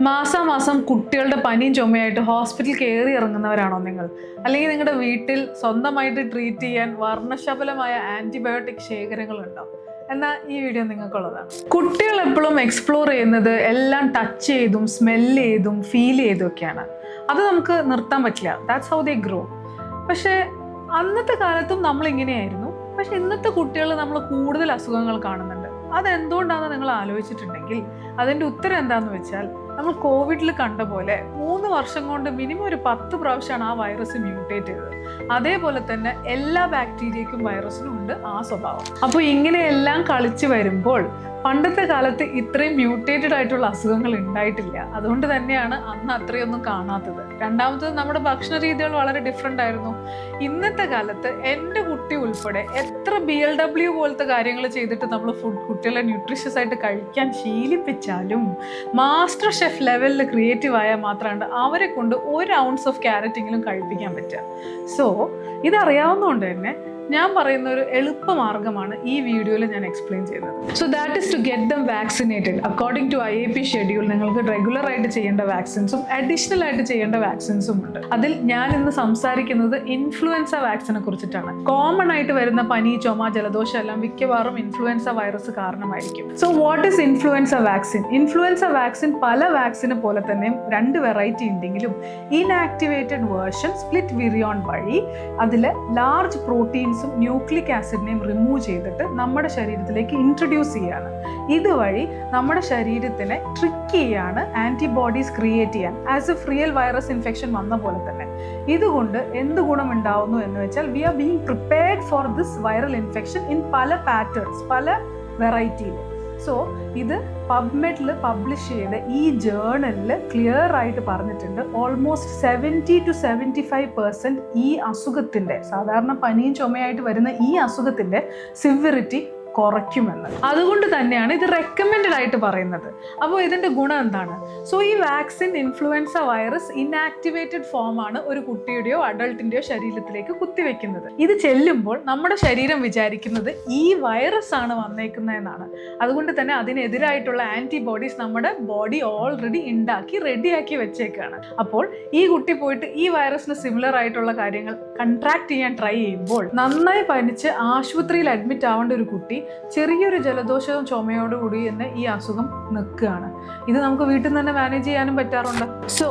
മാസാമാസം കുട്ടികളുടെ പനിയും ചുമയായിട്ട് ഹോസ്പിറ്റൽ കയറി ഇറങ്ങുന്നവരാണോ നിങ്ങൾ? അല്ലെങ്കിൽ നിങ്ങളുടെ വീട്ടിൽ സ്വന്തമായിട്ട് ട്രീറ്റ് ചെയ്യാൻ വർണ്ണശബലമായ ആൻറ്റിബയോട്ടിക് ശേഖരങ്ങളുണ്ടോ? എന്നാൽ ഈ വീഡിയോ നിങ്ങൾക്കുള്ളതാണ്. കുട്ടികൾ എപ്പോഴും എക്സ്പ്ലോർ ചെയ്യുന്നത് എല്ലാം ടച്ച് ചെയ്തും സ്മെല്ല് ചെയ്തും ഫീൽ ചെയ്തും ഒക്കെയാണ്. അത് നമുക്ക് നിർത്താൻ പറ്റില്ല. That's how they grow. പക്ഷേ അന്നത്തെ കാലത്തും നമ്മളിങ്ങനെയായിരുന്നു. പക്ഷെ ഇന്നത്തെ കുട്ടികൾ നമ്മൾ കൂടുതൽ അസുഖങ്ങൾ കാണുന്നുണ്ട്. അതെന്തുകൊണ്ടാണെന്ന് നിങ്ങൾ ആലോചിച്ചിട്ടുണ്ടെങ്കിൽ അതിൻ്റെ ഉത്തരം എന്താണെന്ന് വെച്ചാൽ, നമ്മൾ കോവിഡിൽ കണ്ട പോലെ 3 വർഷം കൊണ്ട് മിനിമം ഒരു 10 പ്രാവശ്യമാണ് ആ വൈറസ് മ്യൂട്ടേറ്റ് ചെയ്തത്. അതേപോലെ തന്നെ എല്ലാ ബാക്ടീരിയക്കും വൈറസിനും ഉണ്ട് ആ സ്വഭാവം. അപ്പോൾ ഇങ്ങനെയെല്ലാം കളിച്ച് വരുമ്പോൾ പണ്ടത്തെ കാലത്ത് ഇത്രയും മ്യൂട്ടേറ്റഡ് ആയിട്ടുള്ള അസുഖങ്ങൾ ഉണ്ടായിട്ടില്ല. അതുകൊണ്ട് തന്നെയാണ് അന്ന് അത്രയൊന്നും കാണാത്തത്. രണ്ടാമത്തത്, നമ്മുടെ ഭക്ഷണ രീതികൾ വളരെ ഡിഫറെൻ്റ് ആയിരുന്നു. ഇന്നത്തെ കാലത്ത് എൻ്റെ കുട്ടി ഉൾപ്പെടെ എത്ര BLW പോലത്തെ കാര്യങ്ങൾ ചെയ്തിട്ട് നമ്മൾ കുട്ടികളെ ന്യൂട്രീഷ്യസ് ആയിട്ട് കഴിക്കാൻ ശീലിപ്പിച്ചാലും മാസ്റ്റർ ഷെഫ് ലെവലിൽ ക്രിയേറ്റീവ് ആയാൽ മാത്രമാണ് അവരെ കൊണ്ട് 1 ounce ഓഫ് ക്യാരറ്റെങ്കിലും കഴിപ്പിക്കാൻ പറ്റുക. സോ ഇതറിയാവുന്നതുകൊണ്ട് തന്നെ ഞാൻ പറയുന്ന ഒരു എളുപ്പമാർഗ്ഗമാണ് ഈ വീഡിയോയിൽ ഞാൻ എക്സ്പ്ലെയിൻ ചെയ്യുന്നത്. So that is to get them vaccinated. According to IAP schedule നിങ്ങൾക്ക് റെഗുലർ ആയിട്ട് ചെയ്യേണ്ട വാക്സിൻസും അഡീഷണൽ ആയിട്ട് ചെയ്യേണ്ട വാക്സിൻസും ഉണ്ട്. അതിൽ ഞാൻ ഇന്ന് സംസാരിക്കുന്നത് ഇൻഫ്ലുവൻസ വാക്സിനെ കുറിച്ചിട്ടാണ്. കോമൺ ആയിട്ട് വരുന്ന പനി, ചുമ, ജലദോഷം എല്ലാം മിക്കവാറും ഇൻഫ്ലുവൻസ വൈറസ് കാരണമായിരിക്കും. So what is influenza vaccine? Influenza vaccine പല വാക്സിനെ പോലെ തന്നെ 2 വെറൈറ്റി ഉണ്ടെങ്കിലും ഇൻആക്ടിവേറ്റഡ് വേർഷൻ സ്പ്ലിറ്റ് വിറിയോൺ വഴി അതിൽ ലാർജ് പ്രോട്ടീൻസ് ന്യൂക്ലിക് ആസിഡിനെയും റിമൂവ് ചെയ്തിട്ട് നമ്മുടെ ശരീരത്തിലേക്ക് ഇൻട്രൊഡ്യൂസ് ചെയ്യാണ്. ഇതുവഴി നമ്മുടെ ശരീരത്തിനെ ട്രിക്ക് ചെയ്യാണ് ആൻറ്റിബോഡീസ് ക്രിയേറ്റ് ചെയ്യാൻ, as a real virus infection വന്ന പോലെ തന്നെ. ഇതുകൊണ്ട് എന്ത് ഗുണമുണ്ടാവുന്നു എന്ന് വെച്ചാൽ, we are being prepared for this viral infection in പല പാറ്റേൺസ്, പല വെറൈറ്റിയിൽ. സോ ഇത് പബ്മെഡിൽ പബ്ലിഷ് ചെയ്ത ഈ ജേർണലിൽ ക്ലിയർ ആയിട്ട് പറഞ്ഞിട്ടുണ്ട്, ഓൾമോസ്റ്റ് 70 to 75% ഈ അസുഖത്തിൻ്റെ, സാധാരണ പനിയും ചുമയായിട്ട് വരുന്ന ഈ അസുഖത്തിൻ്റെ സിവിയറിറ്റി കുറയ്ക്കുമെന്ന്. അതുകൊണ്ട് തന്നെയാണ് ഇത് റെക്കമെൻഡഡ് ആയിട്ട് പറയുന്നത്. അപ്പോൾ ഇതിൻ്റെ ഗുണം എന്താണ്? സോ ഈ വാക്സിൻ ഇൻഫ്ലുവൻസ വൈറസ് ഇൻആക്ടിവേറ്റഡ് ഫോമാണ് ഒരു കുട്ടിയുടെയോ അഡൾട്ടിൻ്റെയോ ശരീരത്തിലേക്ക് കുത്തിവെക്കുന്നത്. ഇത് ചെല്ലുമ്പോൾ നമ്മുടെ ശരീരം വിചാരിക്കുന്നത് ഈ വൈറസ് ആണ് വന്നേക്കുന്നതെന്നാണ്. അതുകൊണ്ട് തന്നെ അതിനെതിരായിട്ടുള്ള ആൻറ്റിബോഡീസ് നമ്മുടെ ബോഡി ഓൾറെഡി ഉണ്ടാക്കി റെഡിയാക്കി വെച്ചേക്കാണ്. അപ്പോൾ ഈ കുട്ടി പോയിട്ട് ഈ വൈറസിന് സിമിലർ ആയിട്ടുള്ള കാര്യങ്ങൾ കൺട്രാക്ട് ചെയ്യാൻ ട്രൈ ചെയ്യുമ്പോൾ നന്നായി പനിച്ച് ആശുപത്രിയിൽ അഡ്മിറ്റ് ആവേണ്ട ഒരു കുട്ടി ചെറിയൊരു ജലദോഷവും ചുമയോടുകൂടി തന്നെ ഈ അസുഖം നിൽക്കുകയാണ്. ഇത് നമുക്ക് വീട്ടിൽ നിന്ന് തന്നെ മാനേജ് ചെയ്യാനും പറ്റാറുണ്ട്. സോ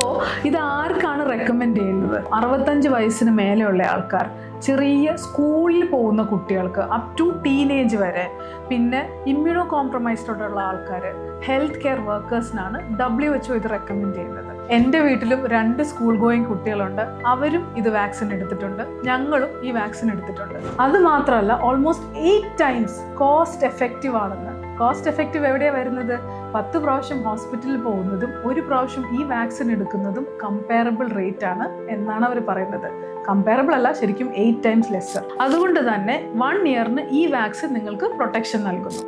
ഇത് ആർക്കാണ് റെക്കമെൻഡ് ചെയ്യുന്നത്? 65 വയസ്സിന് മേലെയുള്ള ആൾക്കാർ, ചെറിയ സ്കൂളിൽ പോകുന്ന കുട്ടികൾക്ക്, അപ് ടു ടീനേജ് വരെ, പിന്നെ ഇമ്മ്യൂണോ കോംപ്രമൈസ്ഡോടുള്ള ആൾക്കാർ, ഹെൽത്ത് കെയർ വർക്കേഴ്സിനാണ് WHO ഇത് റെക്കമെൻഡ് ചെയ്യുന്നത്. എൻ്റെ വീട്ടിലും 2 സ്കൂൾ ഗോയിങ് കുട്ടികളുണ്ട്. അവരും ഇത് വാക്സിൻ എടുത്തിട്ടുണ്ട്. ഞങ്ങളും ഈ വാക്സിൻ എടുത്തിട്ടുണ്ട്. അത് മാത്രമല്ല, ഓൾമോസ്റ്റ് 8 times കോസ്റ്റ് എഫക്റ്റീവ് ആണെന്ന്. കോസ്റ്റ് എഫക്റ്റീവ് എവിടെയാണ് വരുന്നത്? 10 പ്രാവശ്യം ഹോസ്പിറ്റലിൽ പോകുന്നതും 1 പ്രാവശ്യം ഈ വാക്സിൻ എടുക്കുന്നതും കമ്പയറബിൾ റേറ്റ് ആണ് എന്നാണ് അവർ പറയുന്നത്. കമ്പയറബിൾ അല്ല, ശരിക്കും 8 times ലെസ്സർ. അതുകൊണ്ട് തന്നെ 1 yearന് ഈ വാക്സിൻ നിങ്ങൾക്ക് പ്രൊട്ടക്ഷൻ നൽകുന്നു.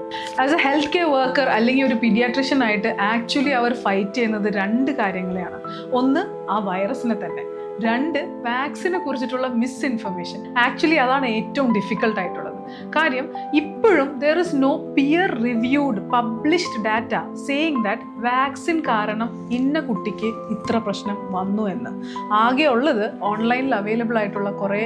As A health care worker അല്ലെങ്കിൽ ഒരു പീഡിയാട്രിഷ്യൻ ആയിട്ട് ആക്ച്വലി അവർ ഫൈറ്റ് ചെയ്യുന്നത് 2 കാര്യങ്ങളെയാണ്. ഒന്ന്, ആ വൈറസിനെ തന്നെ. 2, വാക്സിനെ കുറിച്ചിട്ടുള്ള മിസ്ഇൻഫർമേഷൻ. ആക്ച്വലി അതാണ് ഏറ്റവും ഡിഫിക്കൽട്ട് ആയിട്ടുള്ളത്. കാര്യം ഇപ്പോഴും there is no peer reviewed published data saying that vaccine കാരണം ഇന്ന കുട്ടിക്ക് ഇത്ര പ്രശ്നം വന്നു എന്ന്. ആകെ ഉള്ളത് ഓൺലൈനിൽ അവൈലബിൾ ആയിട്ടുള്ള കുറേ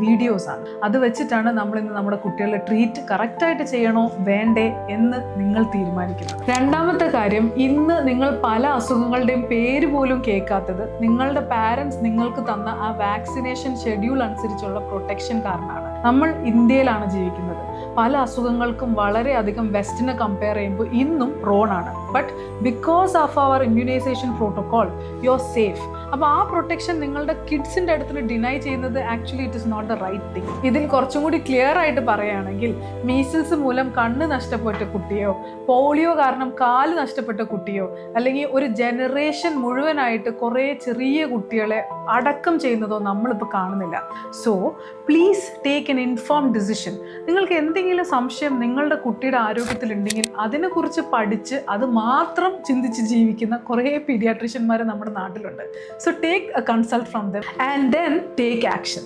വീഡിയോസാണ്. അത് വെച്ചിട്ടാണ് നമ്മളിന്ന് നമ്മുടെ കുട്ടികളെ ട്രീറ്റ് കറക്റ്റായിട്ട് ചെയ്യണോ വേണ്ടേ എന്ന് നിങ്ങൾ തീരുമാനിക്കുന്നത്. രണ്ടാമത്തെ കാര്യം, ഇന്ന് നിങ്ങൾ പല അസുഖങ്ങളുടെയും പേര് പോലും കേൾക്കാത്തത് നിങ്ങളുടെ പാരൻസ് നിങ്ങൾക്ക് തന്ന ആ വാക്സിനേഷൻ ഷെഡ്യൂൾ അനുസരിച്ചുള്ള പ്രൊട്ടക്ഷൻ കാരണമാണ്. നമ്മൾ ഇന്ത്യയിലാണ് ജീവിക്കുന്നത്. പല അസുഖങ്ങൾക്കും വളരെയധികം വെസ്റ്റിനെ കമ്പയർ ചെയ്യുമ്പോൾ ഇന്നും പ്രോണാണ്. But because of our immunisation protocol you are safe. അപ്പോൾ ആ പ്രൊട്ടക്ഷൻ നിങ്ങളുടെ കിഡ്സിൻ്റെ അടുത്ത് ഡിനൈ ചെയ്യുന്നത് actually it is not the right thing. ഇതിൽ കുറച്ചും കൂടി ക്ലിയർ ആയിട്ട് പറയുകയാണെങ്കിൽ, മീസിൽസ് മൂലം കണ്ണ് നഷ്ടപ്പെട്ട കുട്ടിയോ, പോളിയോ കാരണം കാല് നഷ്ടപ്പെട്ട കുട്ടിയോ, അല്ലെങ്കിൽ ഒരു ജനറേഷൻ മുഴുവനായിട്ട് കുറേ ചെറിയ കുട്ടികളെ അടക്കം ചെയ്യുന്നതോ നമ്മളിപ്പോൾ കാണുന്നില്ല. So please take N informed decision. നിങ്ങൾക്ക് എന്തെങ്കിലും സംശയം നിങ്ങളുടെ കുട്ടിയുടെ ആരോഗ്യത്തിലുണ്ടെങ്കിൽ അതിനെക്കുറിച്ച് പഠിച്ച് അത് മാത്രം ചിന്തിച്ച് ജീവിക്കുന്ന കുറേ പീഡിയാട്രിഷ്യന്മാർ നമ്മുടെ നാട്ടിലുണ്ട്. So take A consult from them and then take action.